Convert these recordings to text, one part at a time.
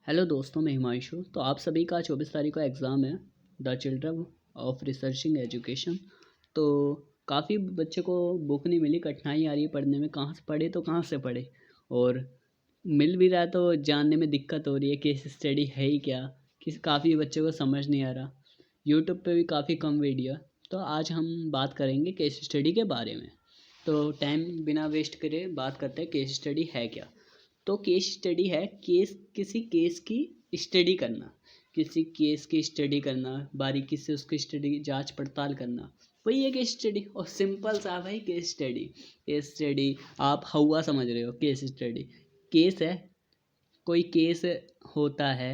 Hello दोस्तों, मैं हिमांशु। तो आप सभी का 24 तारीख को एग्ज़ाम है, the children of researching education. तो काफ़ी बच्चे को बुक नहीं मिली, कठिनाई आ रही है पढ़ने में। कहाँ से पढ़े तो कहाँ से पढ़े, और मिल भी रहा है तो जानने में दिक्कत हो रही है। केस स्टडी है ही क्या, किस काफ़ी बच्चों को समझ नहीं आ रहा। यूट्यूब पे भी काफ़ी कम वीडियो है। तो आज हम बात करेंगे केस स्टडी के बारे में। तो टाइम बिना वेस्ट करे बात करते हैं केस स्टडी है क्या। तो केस स्टडी है किसी केस की स्टडी करना, किसी केस की स्टडी करना, बारीकी से उसकी स्टडी जांच पड़ताल करना, वही है केस स्टडी। और सिंपल सा भाई केस स्टडी आप हवा समझ रहे हो। केस स्टडी केस है, कोई केस होता है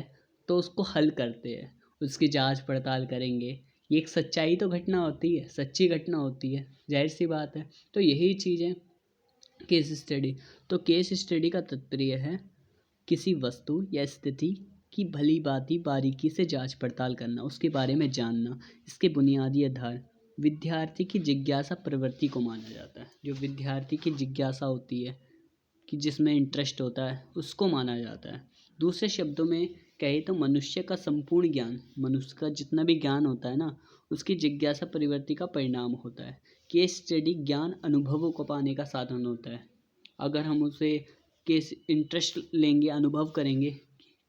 तो उसको हल करते हैं, उसकी जांच पड़ताल करेंगे। ये एक सच्चाई तो घटना होती है, सच्ची घटना होती है, जाहिर सी बात है। तो यही चीज़ है केस स्टडी। तो केस स्टडी का तात्पर्य है किसी वस्तु या स्थिति की भली भांति बारीकी से जांच पड़ताल करना, उसके बारे में जानना, इसके बुनियादी आधार। विद्यार्थी की जिज्ञासा प्रवृत्ति को माना जाता है। जो विद्यार्थी की जिज्ञासा होती है, कि जिसमें इंटरेस्ट होता है, उसको माना जाता है। दूसरे शब्दों में कहे तो मनुष्य का संपूर्ण ज्ञान, मनुष्य का जितना भी ज्ञान होता है ना, उसकी जिज्ञासा प्रवृत्ति का परिणाम होता है। केस स्टडी ज्ञान अनुभवों को पाने का साधन होता है। अगर हम उसे केस इंटरेस्ट लेंगे, अनुभव करेंगे,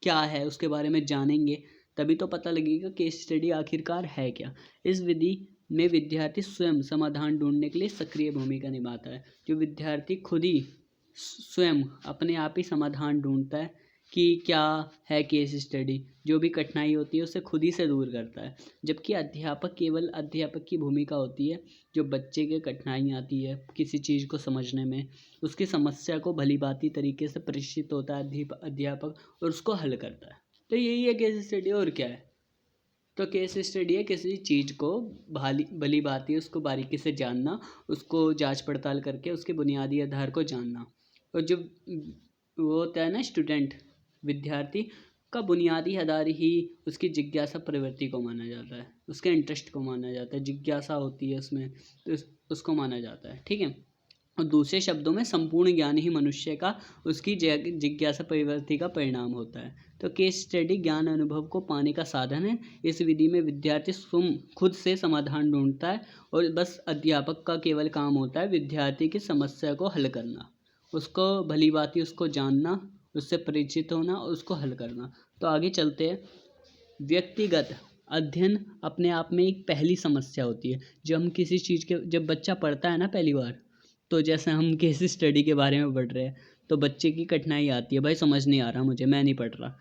क्या है उसके बारे में जानेंगे, तभी तो पता लगेगा केस स्टडी आखिरकार है क्या। इस विधि में विद्यार्थी स्वयं समाधान ढूंढने के लिए सक्रिय भूमिका निभाता है। जो विद्यार्थी खुद ही स्वयं अपने आप ही समाधान ढूंढता है कि क्या है केस स्टडी, जो भी कठिनाई होती है उसे खुद ही से दूर करता है। जबकि अध्यापक केवल अध्यापक की भूमिका होती है। जो बच्चे के कठिनाई आती है किसी चीज़ को समझने में, उसकी समस्या को भलीभांति तरीके से परिचित होता है अध्यापक, और उसको हल करता है। तो यही है केस स्टडी, और क्या है। तो केस स्टडी है किसी चीज़ को भली भांति उसको बारीकी से जानना, उसको जांच पड़ताल करके उसके बुनियादी आधार को जानना। और जो वो होता है ना स्टूडेंट, विद्यार्थी का बुनियादी आधार ही उसकी जिज्ञासा प्रवृत्ति को माना जाता है, उसके इंटरेस्ट को माना जाता है। जिज्ञासा होती है उसमें, तो उसको माना जाता है। ठीक है। और दूसरे शब्दों में संपूर्ण ज्ञान ही मनुष्य का उसकी जिज्ञासा प्रवृत्ति का परिणाम होता है। तो केस स्टडी ज्ञान अनुभव को पाने का साधन है। इस विधि में विद्यार्थी स्वयं खुद से समाधान ढूंढता है, और बस अध्यापक का केवल काम होता है विद्यार्थी की समस्या को हल करना, उसको भली भांति उसको जानना, उससे परिचित होना और उसको हल करना। तो आगे चलते हैं। व्यक्तिगत अध्ययन अपने आप में एक पहली समस्या होती है। जब हम किसी चीज़ के जब बच्चा पढ़ता है ना पहली बार, तो जैसे हम केस स्टडी के बारे में पढ़ रहे हैं, तो बच्चे की कठिनाई आती है, भाई समझ नहीं आ रहा मुझे, मैं नहीं पढ़ रहा।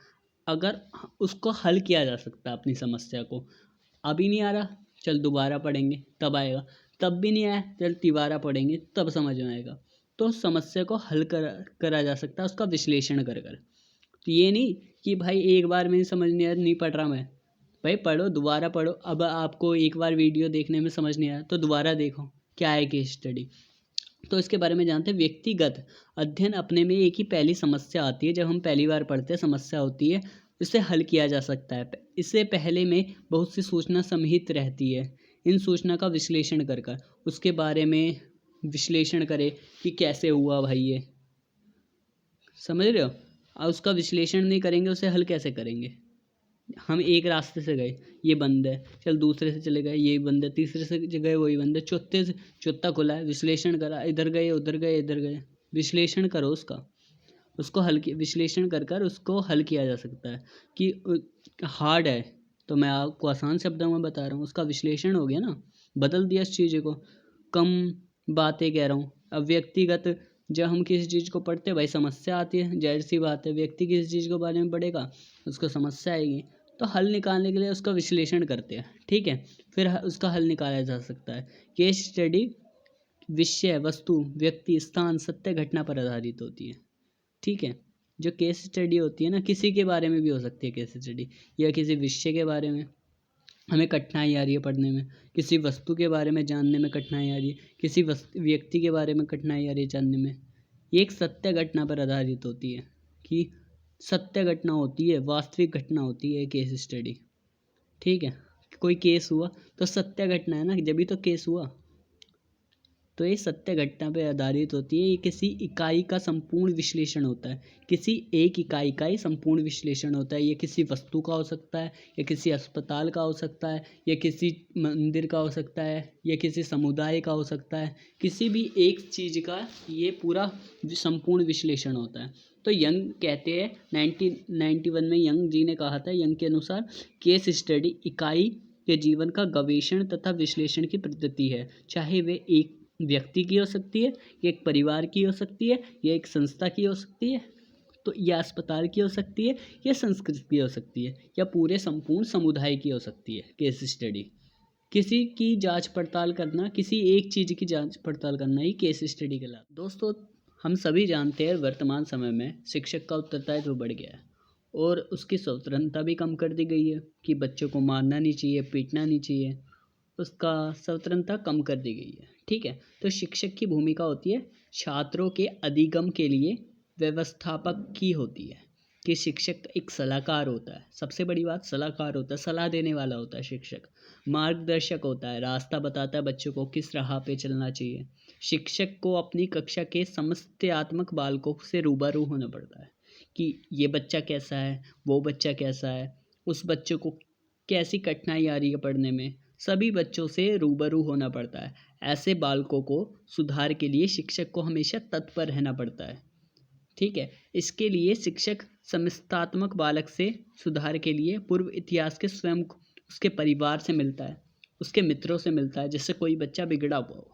अगर उसको हल किया जा सकता है अपनी समस्या को, अभी नहीं आ रहा, चल दोबारा पढ़ेंगे तब आएगा, तब भी नहीं आया, चल तिबारा पढ़ेंगे तब समझ में आएगा। तो समस्या को हल करा जा सकता है उसका विश्लेषण कर कर। तो ये नहीं कि भाई एक बार में समझ नहीं आया नहीं पढ़ रहा मैं। भाई पढ़ो, दोबारा पढ़ो। अब आपको एक बार वीडियो देखने में समझ नहीं आया तो दोबारा देखो, क्या है केस स्टडी। तो इसके बारे में जानते हैं। व्यक्तिगत अध्ययन अपने में एक ही पहली समस्या आती है। जब हम पहली बार पढ़ते हैं, समस्या होती है, इसे हल किया जा सकता है। इससे पहले में बहुत सी सूचना समिहित रहती है। इन सूचना का विश्लेषण कर कर उसके बारे में विश्लेषण करें कि कैसे हुआ भाई ये, समझ रहे हो। और उसका विश्लेषण नहीं करेंगे, उसे हल कैसे करेंगे। हम एक रास्ते से गए, ये बंद है, चल दूसरे से चले गए, ये बंद है, तीसरे से गए, वही बंद है, चौथे से चौथा खुला है, विश्लेषण करा, इधर गए उधर गए इधर गए, विश्लेषण करो उसका, उसको विश्लेषण कर कर उसको हल किया जा सकता है। कि हार्ड है तो मैं आपको आसान शब्दों में बता रहा हूँ, उसका विश्लेषण हो गया ना, बदल दिया इस चीज़ को, कम बातें कह रहा हूँ। अब व्यक्तिगत, जब हम किसी चीज़ को पढ़ते हैं भाई समस्या आती है, जाहिर सी बात है। व्यक्ति किसी चीज़ के बारे में पढ़ेगा, उसको समस्या आएगी, तो हल निकालने के लिए उसका विश्लेषण करते हैं। ठीक है, फिर उसका हल निकाला जा सकता है। केस स्टडी विषय, वस्तु, व्यक्ति, स्थान, सत्य घटना पर आधारित होती है। ठीक है। जो केस स्टडी होती है ना, किसी के बारे में भी हो सकती है केस स्टडी, या किसी विषय के बारे में हमें कठिनाई आ रही है पढ़ने में, किसी वस्तु के बारे में जानने में कठिनाई आ रही है, किसी व्यक्ति के बारे में कठिनाई आ रही है जानने में। ये एक सत्य घटना पर आधारित होती है, कि सत्य घटना होती है, वास्तविक घटना होती है केस स्टडी। ठीक है। कोई केस हुआ तो सत्य घटना है ना, जब भी तो केस हुआ। तो ये सत्य घटना पे आधारित होती है। ये किसी इकाई का संपूर्ण विश्लेषण होता है, किसी एक इकाई का ही संपूर्ण विश्लेषण होता है। ये किसी वस्तु का हो सकता है, या किसी अस्पताल का हो सकता है, या किसी मंदिर का हो सकता है, या किसी समुदाय का हो सकता है। किसी भी एक चीज़ का ये पूरा संपूर्ण विश्लेषण होता है। तो यंग कहते हैं 1991 में यंग जी ने कहा था, यंग के अनुसार केस स्टडी इकाई के जीवन का गवेषण तथा विश्लेषण की पद्धति है, चाहे वे एक व्यक्ति की हो सकती है, या एक परिवार की हो सकती है, या एक संस्था की हो सकती है, तो या अस्पताल की हो सकती है, या संस्कृति की हो सकती है, या पूरे संपूर्ण समुदाय की हो सकती है। केस स्टडी किसी की जांच पड़ताल करना, किसी एक चीज़ की जांच पड़ताल करना ही केस स्टडी कहलाता है। दोस्तों, हम सभी जानते हैं वर्तमान समय में शिक्षक का उत्तरदायित्व बढ़ गया है और उसकी स्वतंत्रता भी कम कर दी गई है कि बच्चों को मारना नहीं चाहिए, पीटना नहीं चाहिए, उसका स्वतंत्रता कम कर दी गई है। ठीक है, तो शिक्षक की भूमिका होती है छात्रों के अधिगम के लिए व्यवस्थापक की होती है, कि शिक्षक एक सलाहकार होता है। सबसे बड़ी बात, सलाहकार होता है, सलाह देने वाला होता है शिक्षक। मार्गदर्शक होता है, रास्ता बताता है बच्चों को किस राह पे चलना चाहिए। शिक्षक को अपनी कक्षा के समस्यात्मक बालकों से रूबरू होना पड़ता है कि ये बच्चा कैसा है, वो बच्चा कैसा है, उस बच्चे को कैसी कठिनाई आ रही है पढ़ने में, सभी बच्चों से रूबरू होना पड़ता है। ऐसे बालकों को सुधार के लिए शिक्षक को हमेशा तत्पर रहना पड़ता है। ठीक है, इसके लिए शिक्षक समस्यात्मक बालक से सुधार के लिए पूर्व इतिहास के स्वयं उसके परिवार से मिलता है, उसके मित्रों से मिलता है। जैसे कोई बच्चा बिगड़ा हुआ हो,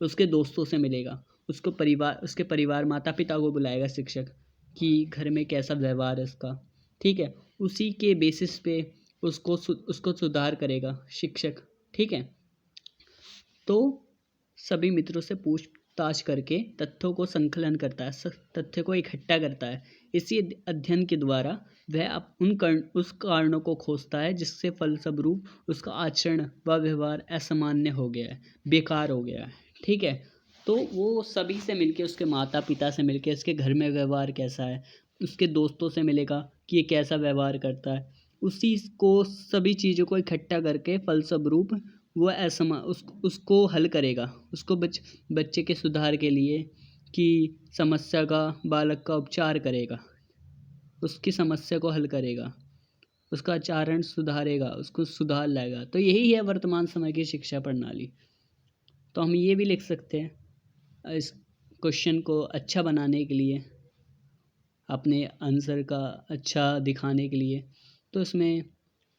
उसके दोस्तों से मिलेगा, उसके परिवार माता पिता को बुलाएगा शिक्षक कि घर में कैसा व्यवहार है उसका। ठीक है, उसी के बेसिस पे उसको सुधार करेगा शिक्षक। ठीक है, तो सभी मित्रों से पूछताछ करके तथ्यों को संकलन करता है, तथ्य को इकट्ठा करता है। इसी अध्ययन के द्वारा वह उस कारणों को खोजता है जिससे फलस्वरूप उसका आचरण व व्यवहार असामान्य हो गया है, बेकार हो गया है। ठीक है, तो वो सभी से मिलके, उसके माता पिता से मिलके उसके घर में व्यवहार कैसा है, उसके दोस्तों से मिलेगा कि ये कैसा व्यवहार करता है, उसी को सभी चीज़ों को इकट्ठा करके फलस्वरूप वो उसको हल करेगा, उसको बच्चे के सुधार के लिए कि समस्या का बालक का उपचार करेगा, उसकी समस्या को हल करेगा, उसका आचरण सुधारेगा, उसको सुधार लाएगा। तो यही है वर्तमान समय की शिक्षा प्रणाली। तो हम ये भी लिख सकते हैं इस क्वेश्चन को अच्छा बनाने के लिए, अपने आंसर का अच्छा दिखाने के लिए। तो इसमें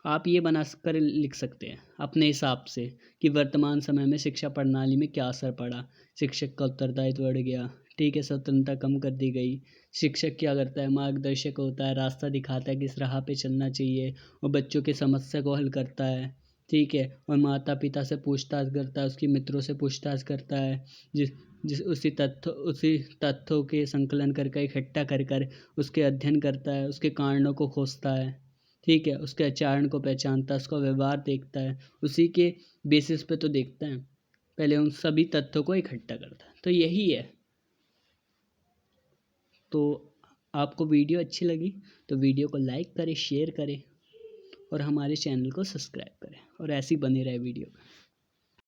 आप ये बना कर लिख सकते हैं अपने हिसाब से कि वर्तमान समय में शिक्षा प्रणाली में क्या असर पड़ा। शिक्षक का उत्तरदायित्व बढ़ गया, ठीक है, स्वतंत्रता कम कर दी गई। शिक्षक क्या करता है, मार्गदर्शक होता है, रास्ता दिखाता है किस राह पे चलना चाहिए, और बच्चों की समस्या को हल करता है। ठीक है, और माता पिता से पूछताछ करता है, उसके मित्रों से पूछताछ करता है, जिस जिस उसी तथ्यों के संकलन करके इकट्ठा कर उसके अध्ययन करता है, उसके कारणों को खोजता है। ठीक है, उसके आचरण को पहचानता है, उसका व्यवहार देखता है, उसी के बेसिस पे तो देखता है, पहले उन सभी तथ्यों को इकट्ठा करता है। तो यही है। तो आपको वीडियो अच्छी लगी तो वीडियो को लाइक करें, शेयर करें और हमारे चैनल को सब्सक्राइब करें, और ऐसे ही बने रहे वीडियो।